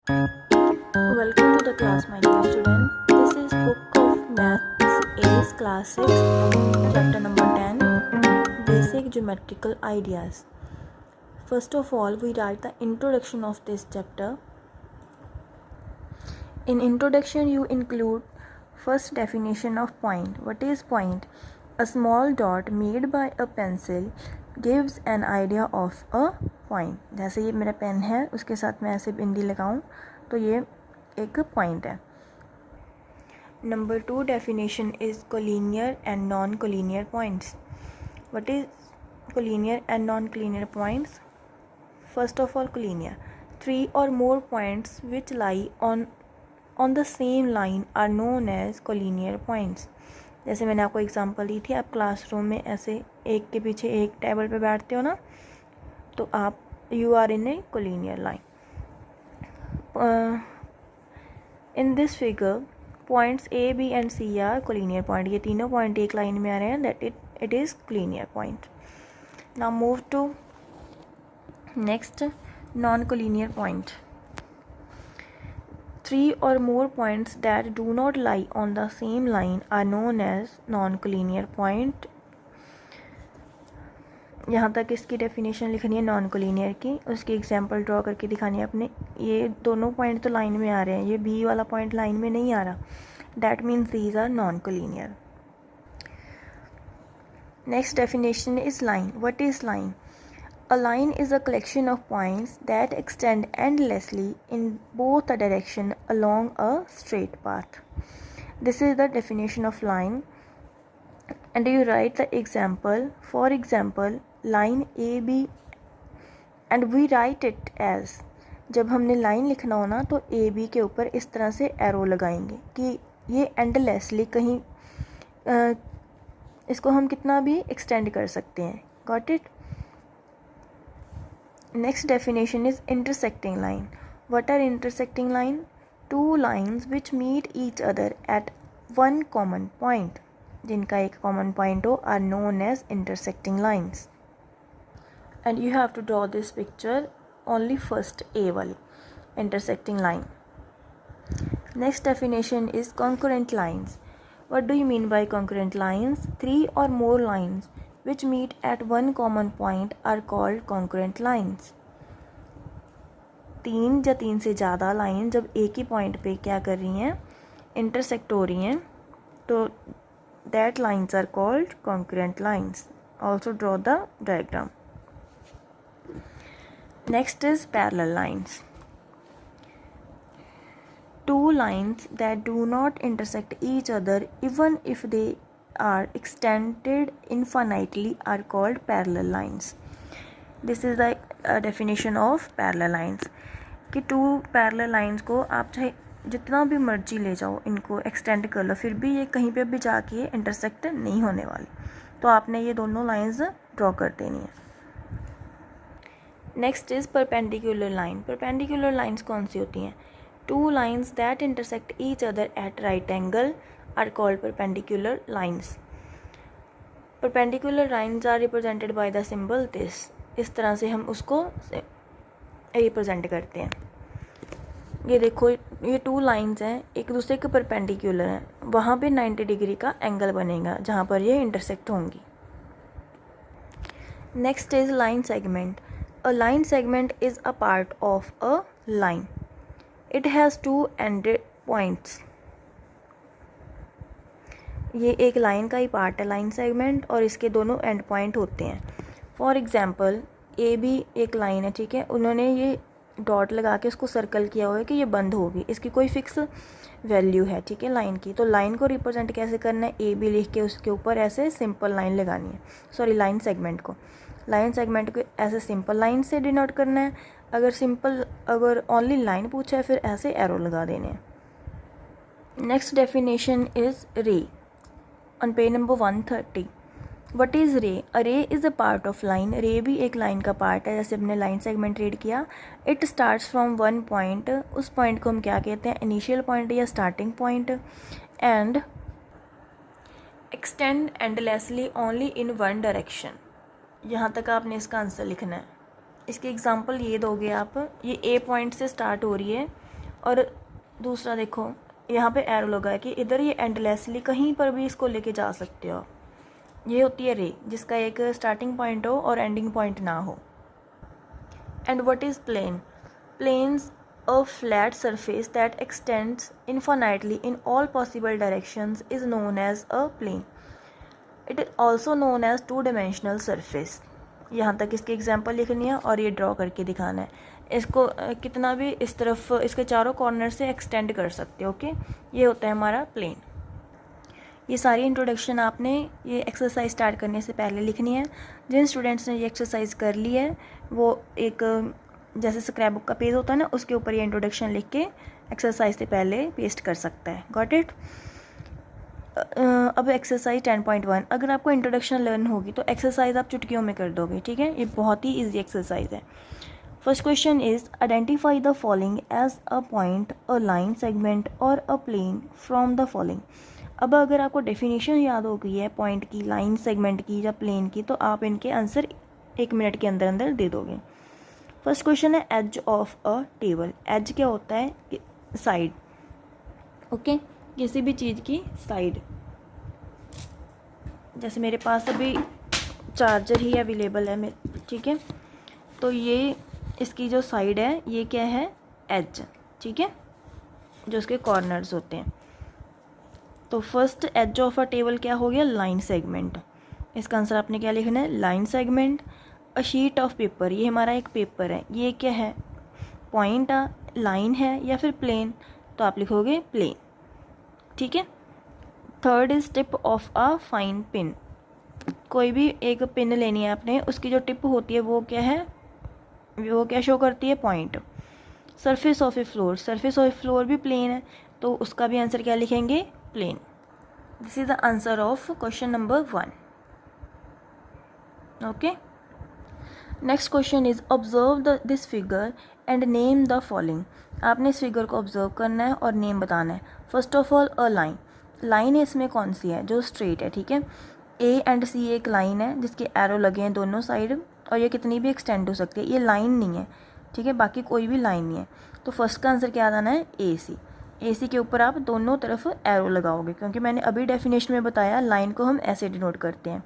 Welcome to the class, my dear student. This is Book of Maths A's Class 6, Chapter number 10, Basic Geometrical Ideas. First of all, we write the introduction of this chapter. In introduction, you include first definition of point. What is point? A small dot made by a pencil gives an idea of a point. जैसे ये मेरा pen है, उसके साथ मैं ऐसे बिंदी लगाऊं तो ये एक पॉइंट है. Number 2 definition is collinear and non-collinear points. What is collinear and non-collinear points? First of all, collinear. 3 or more points which lie on the same line are known as collinear points. जैसे मैंने आपको example दी थी, आप classroom में ऐसे एक के पीछे एक टेबल पे बैठते हो ना, तो आप you are in a collinear line. In this figure, points A, B and C are collinear point. ये तीनों पॉइंट एक लाइन में आ रहे हैं, that it is collinear point. Now move to next, non-collinear point. 3 or more points that do not lie on the same line are known as non-collinear point. यहाँ तक इसकी definition लिखनी है नॉन कोलिनियर की, उसकी एग्जांपल ड्रॉ करके दिखानी है अपने. ये दोनों पॉइंट तो लाइन में आ रहे हैं, ये बी वाला पॉइंट लाइन में नहीं आ रहा. That means these are non collinear. Next definition is line. What is line? A line is a collection of points that extend endlessly in both a direction along a straight path. This is the definition of line. And you write the example. For example, line AB, and we write it as, जब हमने line लिखना हो ना तो A B के ऊपर इस तरह से एरो लगाएंगे कि ये एंडलेसली कहीं इसको हम कितना भी एक्सटेंड कर सकते हैं. Got it? Next definition is intersecting line. What are intersecting line? Two lines which meet each other at one common point. जिनका एक common point हो are known as intersecting lines. And you have to draw this picture only first A वाली intersecting line. Next definition is concurrent lines. What do you mean by concurrent lines? 3 or more lines which meet at one common point are called concurrent lines. 3 या 3 से ज़्यादा line जब एक ही point पे क्या कर रही हैं, इंटरसेक्ट हो रही हैं, तो that lines are called concurrent lines. Also draw the diagram. Next is parallel lines. Two lines that do not intersect each other even if they are extended infinitely are called parallel lines. This is the definition of parallel lines. कि to parallel lines को आप चाहे जितना भी मर्जी ले जाओ, इनको एक्सटेंड कर लो, फिर भी ये कहीं पे भी जाके ये इंटरसेक्ट नहीं होने वाली. तो आपने ये दोनों लाइंस ड्रॉ कर देनी है. Next is perpendicular line. Perpendicular lines कौन सी होती हैं? Two lines that intersect each other at right angle are called perpendicular lines. Perpendicular lines are represented by the symbol this. इस तरह से हम उसको रिप्रेजेंट करते हैं. ये देखो, ये टू लाइंस हैं, एक दूसरे के परपेंडिकुलर हैं, वहाँ पे 90 डिग्री का एंगल बनेगा जहाँ पर ये इंटरसेक्ट होंगी. Next is line segment. A line segment is a part of a line. It has two ended points. ये एक लाइन का ही पार्ट है लाइन सेगमेंट, और इसके दोनों एंड पॉइंट होते हैं. फॉर एग्जांपल, ए बी एक लाइन है, ठीक है, उन्होंने ये डॉट लगा के उसको सर्कल किया हुआ है कि ये बंद होगी, इसकी कोई फिक्स वैल्यू है, ठीक है, लाइन की. तो लाइन को रिप्रेजेंट कैसे करना है? ए बी लिख के उसके ऊपर ऐसे सिंपल लाइन लगानी है. सॉरी, लाइन सेगमेंट को ऐसे सिंपल लाइन से डिनोट करना है. अगर ओनली लाइन पूछा है फिर ऐसे एरो लगा देने हैं. नेक्स्ट डेफिनेशन इज रे. On page number 130. What is ray? A ray is a part of line. ray भी एक लाइन का पार्ट है, जैसे हमने लाइन सेगमेंट रीड किया. It starts from one point. उस पॉइंट को हम क्या कहते हैं? इनिशियल पॉइंट या starting point. And extend endlessly only in one direction. यहाँ तक आपने इसका आंसर लिखना है. इसकी एग्जांपल ये दोगे आप. ये ए पॉइंट से स्टार्ट हो रही है और दूसरा देखो यहाँ पे एरो लगा है कि इधर ये एंडलेसली कहीं पर भी इसको लेके जा सकते हो। ये होती है रे, जिसका एक स्टार्टिंग पॉइंट हो और एंडिंग पॉइंट ना हो। And what is plane? Planes a flat surface that extends infinitely in all possible directions is known as a plane. It is also known as two-dimensional surface. यहाँ तक इसकी example लिखनी है और ये ड्रॉ करके दिखाना है। इसको कितना भी इस तरफ इसके चारों कॉर्नर से एक्सटेंड कर सकते हो। ओके, ये होता है हमारा प्लेन। ये सारी इंट्रोडक्शन आपने ये एक्सरसाइज स्टार्ट करने से पहले लिखनी है। जिन स्टूडेंट्स ने ये एक्सरसाइज कर ली है वो एक जैसे स्क्रैप बुक का पेज होता है ना, उसके ऊपर ये इंट्रोडक्शन लिख के एक्सरसाइज से पहले पेस्ट कर सकता है। Got it? अब एक्सरसाइज 10.1, अगर आपको इंट्रोडक्शन लर्न होगी तो एक्सरसाइज आप चुटकियों में कर दोगे। ठीक है, ये बहुत ही ईजी एक्सरसाइज है। First question is identify the following as a point, a line, segment और a plane from the following. अब अगर आपको डेफिनेशन याद हो गई है पॉइंट की, लाइन, सेगमेंट की या प्लेन की, तो आप इनके आंसर 1 मिनट के अंदर अंदर दे दोगे। फर्स्ट क्वेश्चन है edge of a table. Edge क्या होता है? साइड। ओके, किसी भी चीज़ की साइड। जैसे मेरे पास अभी चार्जर ही अवेलेबल है ठीक है, तो ये इसकी जो साइड है ये क्या है? एज। ठीक है, जो उसके कॉर्नर्स होते हैं। तो first edge of a table क्या हो गया? Line segment. इसका आंसर आपने क्या लिखना है? Line segment. A sheet of paper, ये हमारा एक पेपर है, ये क्या है? पॉइंट, लाइन है या फिर प्लेन? तो आप लिखोगे प्लेन। ठीक है। Third is tip of a fine pin. कोई भी एक पिन लेनी है आपने, उसकी जो टिप होती है वो क्या है? वो क्या शो करती है? Point. Surface of a floor, surface of a floor भी प्लेन है, तो उसका भी आंसर क्या लिखेंगे? Plane. This is the answer of question number 1। Okay, next question is observe this figure and name the following. आपने इस फिगर को ऑब्जर्व करना है और नेम बताना है। First of all a line. Line इसमें कौन सी है? जो स्ट्रेट है। ठीक है, ए एंड सी एक लाइन है जिसके एरो लगे हैं दोनों साइड, और ये कितनी भी एक्सटेंड हो सकती है, ये लाइन नहीं है। ठीक है, बाकी कोई भी लाइन नहीं है। तो फर्स्ट का आंसर क्या आना है? ए सी। ए सी के ऊपर आप दोनों तरफ एरो लगाओगे, क्योंकि मैंने अभी डेफिनेशन में बताया लाइन को हम ऐसे डिनोट करते हैं।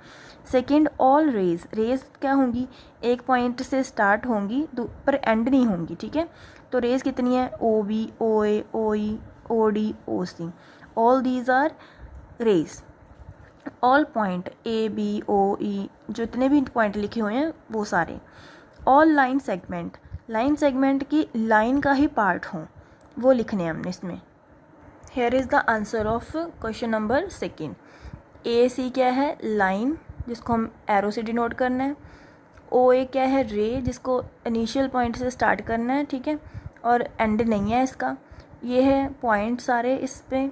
Second, all raise. रेज क्या होंगी? एक पॉइंट से स्टार्ट होंगी पर एंड नहीं होंगी। ठीक है, तो रेज कितनी है? O B, O A, O E, O D, O C. All these are rays. All point A B O E, जितने भी पॉइंट लिखे हुए हैं वो सारे। All line segment, line segment की लाइन का ही पार्ट हो वो लिखने हैं हमने इसमें। Here is the answer of question number 2। A C क्या है? लाइन, जिसको हम एरो से डिनोट करना है। ओ ए क्या है? रे, जिसको इनिशियल पॉइंट से स्टार्ट करना है। ठीक है, और एंड नहीं है इसका। ये है पॉइंट सारे इस पे,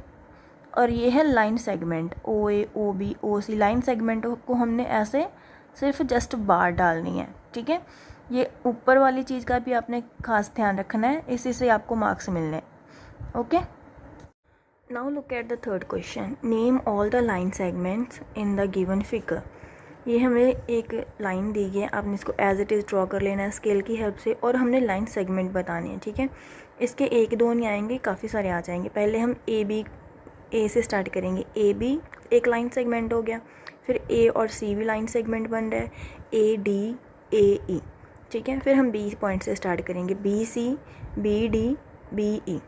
और ये है line segment, O A, O B, O C. Line segment को हमने ऐसे सिर्फ जस्ट बार डालनी है। ठीक है, ये ऊपर वाली चीज़ का भी आपने खास ध्यान रखना है, इसी से आपको मार्क्स मिलने। Okay, now look at the third question. Name all the line segments in the given figure. ये हमें एक लाइन दी गई है, आपने इसको एज इट इज़ ड्रॉ कर लेना है स्केल की हेल्प से, और हमने लाइन सेगमेंट बतानी है। ठीक है, इसके एक दो नहीं आएंगे, काफ़ी सारे आ जाएंगे। पहले हम ए बी, ए से स्टार्ट करेंगे। ए बी एक लाइन सेगमेंट हो गया, फिर ए और सी भी लाइन सेगमेंट बन रहा है, ए डी, ए ई। ठीक है, फिर हम बी पॉइंट से स्टार्ट करेंगे, B C, B D, B E.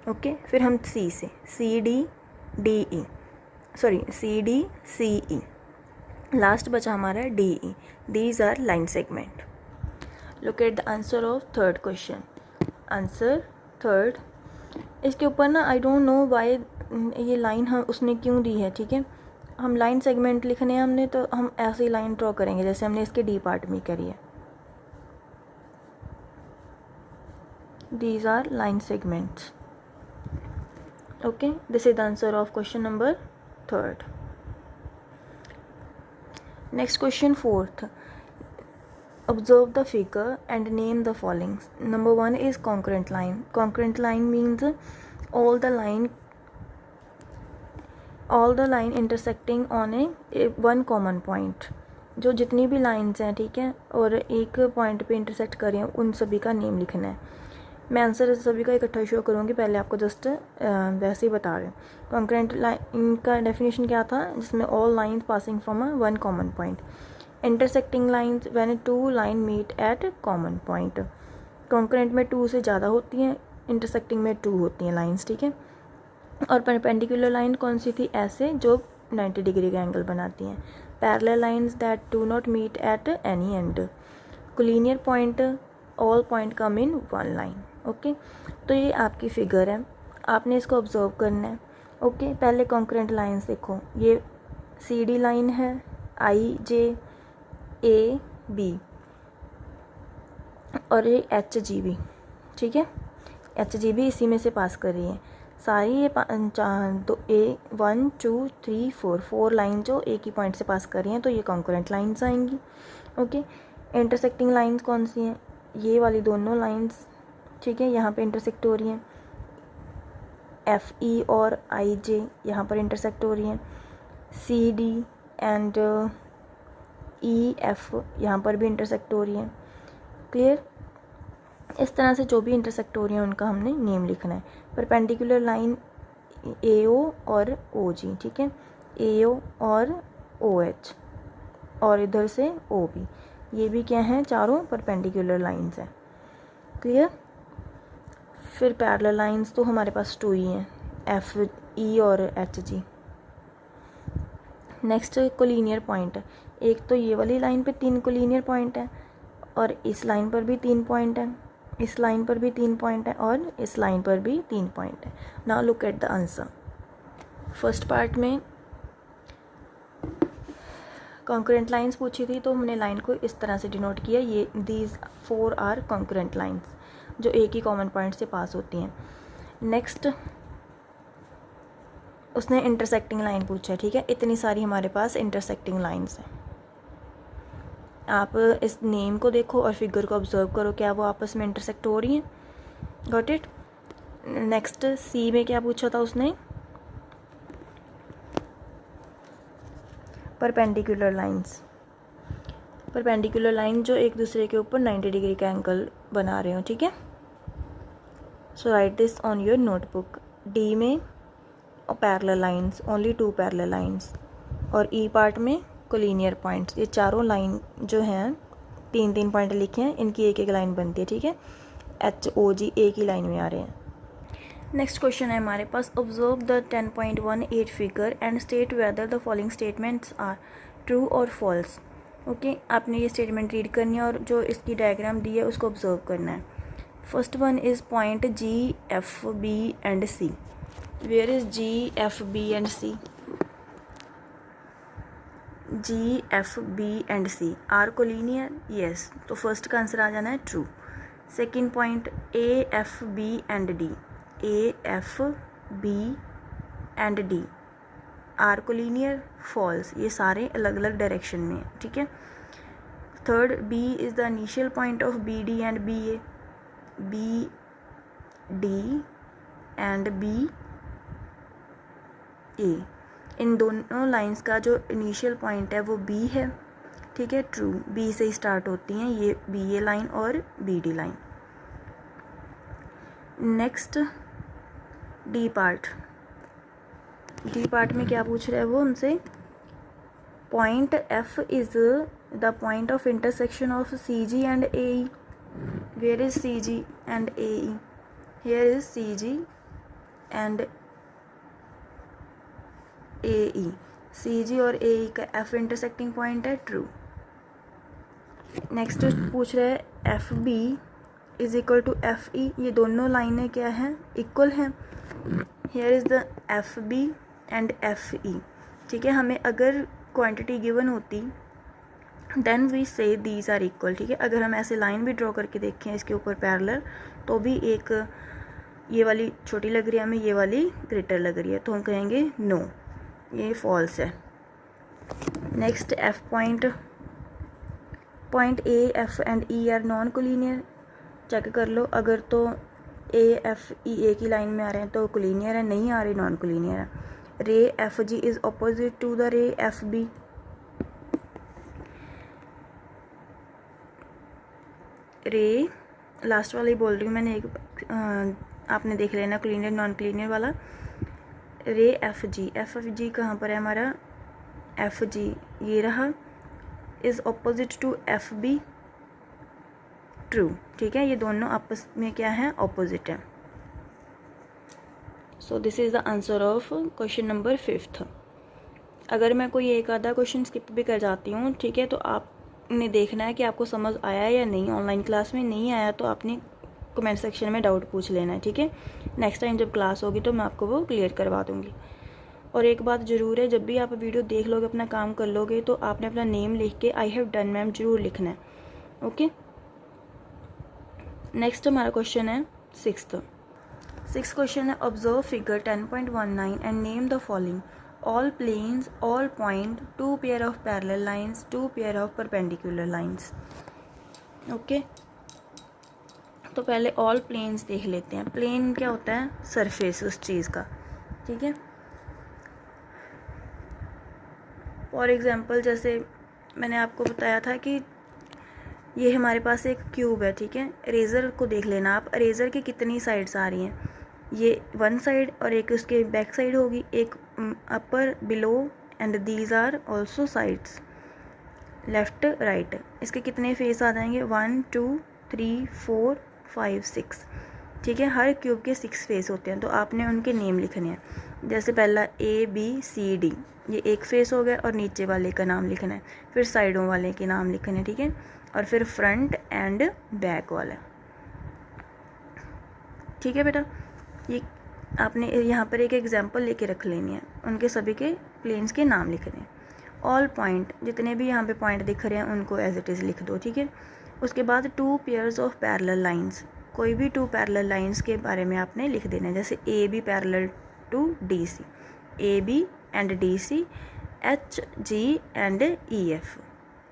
Okay, फिर हम सी से, C D, D E, sorry C D, C E. Last बचा हमारा D E. These are line segment. Look at the answer of third question. Answer third, इसके ऊपर ना I don't know why ये line हम उसने क्यों दी है। ठीक है, हम लाइन सेगमेंट लिखने हैं हमने, तो हम ऐसे ही लाइन ड्रॉ करेंगे जैसे हमने इसके डी पार्ट में करी है। These are line segments. Okay, this is the answer of question number third. Next question fourth. Observe the figure and name the following. Number 1 is concurrent line. Concurrent line means all the line intersecting on a one common point. जो जितनी भी lines हैं, ठीक है, और एक point पे intersect कर रही हैं, उन सभी का नेम लिखना है। मैं आंसर सभी का इकट्ठा शो करूँगी, पहले आपको जस्ट वैसे ही बता रहे हैं। कॉन्करेंट लाइन का डेफिनेशन क्या था, जिसमें all lines passing from a one common point. Intersecting lines when two line meet at common point. Concurrent में 2 से ज़्यादा होती हैं, इंटरसेक्टिंग में 2 होती हैं लाइंस, ठीक है। और परपेंडिकुलर लाइन कौन सी थी, ऐसे जो 90 डिग्री का एंगल बनाती हैं। Parallel lines that do not meet at any end. Collinear point, all point come in one line. Okay, तो ये आपकी फिगर है, आपने इसको ऑब्जर्व करना है। ओके, पहले कॉन्करेंट लाइंस देखो, ये CD लाइन है, IJAB, और ये HGB, ठीक है। HGB इसी में से पास कर रही है सारी, ये 1 2 3 4 लाइन जो एक ही पॉइंट से पास कर रही हैं, तो ये कॉन्करेंट लाइंस आएंगी। ओके, इंटरसेक्टिंग लाइंस कौन सी हैं, ये वाली दोनों लाइंस, ठीक है, यहाँ पे इंटरसेक्ट हो रही हैं। FE और IJ यहाँ पर इंटरसेक्ट हो रही हैं। CD एंड EF यहाँ पर भी इंटरसेक्ट हो रही हैं। क्लियर। इस तरह से जो भी इंटरसेक्ट हो रही हैं उनका हमने नेम लिखना है। परपेंडिकुलर लाइन AO और OG, ठीक है, AO और OH, और इधर से OB, ये भी क्या हैं, चारों परपेंडिकुलर लाइंस हैं। क्लियर। फिर पैरेलल लाइंस तो हमारे पास 2 ही हैं, FE और HG। नेक्स्ट कोलिनियर पॉइंट, एक तो ये वाली लाइन पे 3 कोलिनियर पॉइंट है, और इस लाइन पर भी 3 पॉइंट है, इस लाइन पर भी 3 पॉइंट है, और इस लाइन पर भी 3 पॉइंट है। Now look at the answer. First part में कॉन्करेंट लाइंस पूछी थी, तो हमने लाइन को इस तरह से डिनोट किया, ये दीज 4 आर कॉन्करेंट लाइंस, जो एक ही कॉमन पॉइंट से पास होती हैं। नेक्स्ट उसने इंटरसेक्टिंग लाइन पूछा है, ठीक है। इतनी सारी हमारे पास इंटरसेक्टिंग लाइंस हैं। आप इस नेम को देखो और फिगर को ऑब्जर्व करो, क्या वो आपस में इंटरसेक्ट हो रही हैं। Got it. नेक्स्ट C में क्या पूछा था उसने, परपेंडिकुलर लाइंस, परपेंडिकुलर लाइन जो एक दूसरे के ऊपर 90 डिग्री का एंगल बना रहे हो, ठीक है। So right this on your notebook. D में parallel lines, only 2 parallel lines, और E पार्ट में कोलिनियर पॉइंट्स। ये चारों लाइन जो हैं 3-3 पॉइंट लिखे हैं, इनकी एक एक लाइन बनती है, ठीक है। HOG एक ही लाइन में आ रहे हैं। नेक्स्ट क्वेश्चन है हमारे पास, observe the 10.18 figure and state whether the following statements are true और फॉल्स। ओके, आपने ये स्टेटमेंट रीड करनी है और जो इसकी डायग्राम दी है उसको ऑब्जर्व करना है। First one is point GFB and C। Where is GFB and C? GFB and C are collinear, yes, तो फर्स्ट का आंसर आ जाना है true. Second point AFB and D, AFB and D are collinear, false, ये सारे अलग अलग डायरेक्शन में है, ठीक है। Third, B is the initial point of BD and BA, BD and BA, इन दोनों लाइंस का जो इनिशियल पॉइंट है वो B है, ठीक है, ट्रू। B से ही स्टार्ट होती हैं ये BA लाइन और BD line. Next D part, D part में क्या पूछ रहा है वो हमसे, point F is the point of intersection of CG and AE। Where is CG and AE? Here is CG and AE, CG और AE का F इंटरसेक्टिंग पॉइंट है, ट्रू। नेक्स्ट पूछ रहे हैं FB is equal to FE, ये दोनों लाइनें क्या हैं, इक्वल हैं। Here is the FB and FE, ठीक है। हमें अगर क्वांटिटी गिवन होती देन वी से दीज आर इक्वल, ठीक है। अगर हम ऐसे लाइन भी ड्रॉ करके देखें इसके ऊपर पैरेलल, तो भी एक ये वाली छोटी लग रही है हमें, ये वाली ग्रेटर लग रही है, तो हम कहेंगे नो, ये फॉल्स है। Next F point, point A, F and E are non collinear, check कर लो। अगर तो A, F, E एक ही लाइन में आ रहे हैं तो कोलिनियर है, नहीं आ रहे नॉन कोलिनियर है। Ray FG is opposite to the ray FB, ray last वाला ही बोल रही हूँ मैंने, एक आपने देख लेना क्लीनियर नॉन क्लीनियर वाला। रे एफ जी कहाँ पर है हमारा, एफ जी ये रहा, is opposite to F B, true, ठीक है, ये दोनों आपस में क्या है, ऑपोजिट है। So this is the answer of question number 5। अगर मैं कोई एक आधा क्वेश्चन स्किप भी कर जाती हूँ, ठीक है, तो आपने देखना है कि आपको समझ आया या नहीं। ऑनलाइन क्लास में नहीं आया तो आपने कमेंट सेक्शन में डाउट पूछ लेना है, ठीक है। नेक्स्ट टाइम जब क्लास होगी तो मैं आपको वो क्लियर करवा दूँगी। और एक बात ज़रूर है, जब भी आप वीडियो देख लोगे, अपना काम कर लोगे, तो आपने अपना नेम लिख के आई हैव डन मैम ज़रूर लिखना है, ओके। नेक्स्ट हमारा क्वेश्चन है 6th क्वेश्चन है, observe figure 10.19 and name the following all planes all point 2 pair of parallel lines 2 pair of perpendicular lines, okay. तो पहले ऑल प्लेन्स देख लेते हैं। प्लेन क्या होता है, सरफेस उस चीज़ का, ठीक है। फॉर एग्जांपल जैसे मैंने आपको बताया था कि ये हमारे पास एक क्यूब है, ठीक है। इरेज़र को देख लेना आप, इरेज़र की कितनी साइड्स आ रही हैं, ये वन साइड और एक उसके बैक साइड होगी, एक upper below and these are also sides, left right. इसके कितने फेस आ जाएंगे, 1 2 3 4 5 6, ठीक है। हर क्यूब के 6 फेस होते हैं, तो आपने उनके नेम लिखने हैं। जैसे पहला ABCD, ये एक फेस हो गया और नीचे वाले का नाम लिखना है, फिर साइडों वाले के नाम लिखने हैं, ठीक है, और फिर फ्रंट एंड बैक वाला, ठीक है बेटा। ये आपने यहाँ पर एक एग्जांपल लेके रख लेनी है, उनके सभी के प्लेन्स के नाम लिखने हैं। ऑल पॉइंट, जितने भी यहाँ पे पॉइंट दिख रहे हैं उनको एज इट इज़ लिख दो, ठीक है। उसके बाद 2 पेयर्स ऑफ पैरेलल लाइंस, कोई भी 2 पैरेलल लाइंस के बारे में आपने लिख देना है। जैसे AB parallel to DC, AB and DC, HG and EF,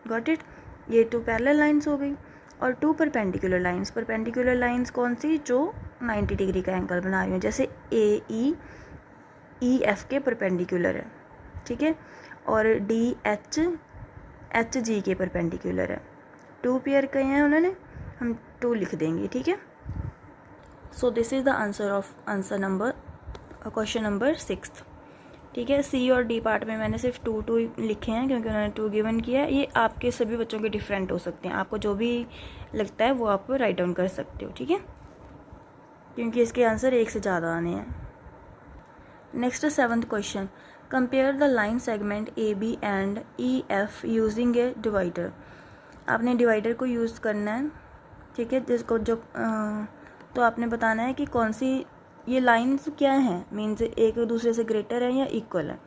got it. ये 2 पैरेलल लाइंस हो गई। और 2 परपेंडिकुलर लाइंस, परपेंडिकुलर लाइंस कौन सी, जो 90 डिग्री का एंगल बना रही हूँ, जैसे AE EF के परपेंडिकुलर है, ठीक है, और DH HG के परपेंडिकुलर है। 2 पेयर कहे हैं उन्होंने, हम 2 लिख देंगे, ठीक है। So this is the answer number question number 6, ठीक है। C और D पार्ट में मैंने सिर्फ 2 लिखे हैं क्योंकि उन्होंने 2 गिवन किया है। ये आपके सभी बच्चों के डिफरेंट हो सकते हैं, आपको जो भी लगता है वो आप राइट डाउन कर सकते हो, ठीक है, क्योंकि इसके आंसर एक से ज़्यादा आने हैं। Next 7th question, compare the line segment AB and EF using A divider. आपने डिवाइडर को यूज़ करना है, ठीक है, जिसको जो तो आपने बताना है कि कौन सी ये लाइन्स क्या हैं, मीन्स एक दूसरे से ग्रेटर है या इक्वल है।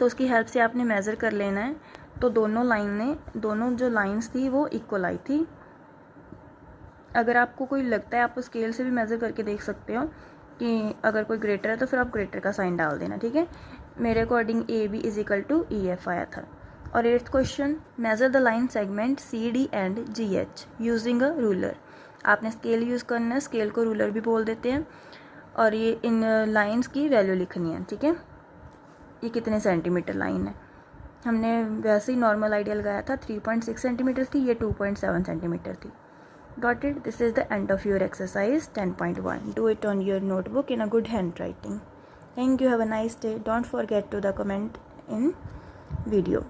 तो उसकी हेल्प से आपने मेज़र कर लेना है। तो दोनों जो लाइन्स थी वो इक्वल आई थी। अगर आपको कोई लगता है, आप स्केल से भी मेज़र करके देख सकते हो कि अगर कोई ग्रेटर है तो फिर आप ग्रेटर का साइन डाल देना, ठीक है। मेरे according AB is equal to EF आया था। और 8th question, measure the line segment CD and GH using a ruler. आपने स्केल यूज़ करना है, स्केल को रूलर भी बोल देते हैं, और ये इन लाइंस की वैल्यू लिखनी है, ठीक है। ये कितने सेंटीमीटर लाइन है, हमने वैसे ही नॉर्मल आइडिया लगाया था, 3.6 सेंटीमीटर थी, ये 2.7 सेंटीमीटर थी। Got it? This is the end of your exercise 10.1. Do it on your notebook in a good handwriting. Thank you. Have a nice day. Don't forget to comment in video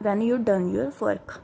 when you done your work.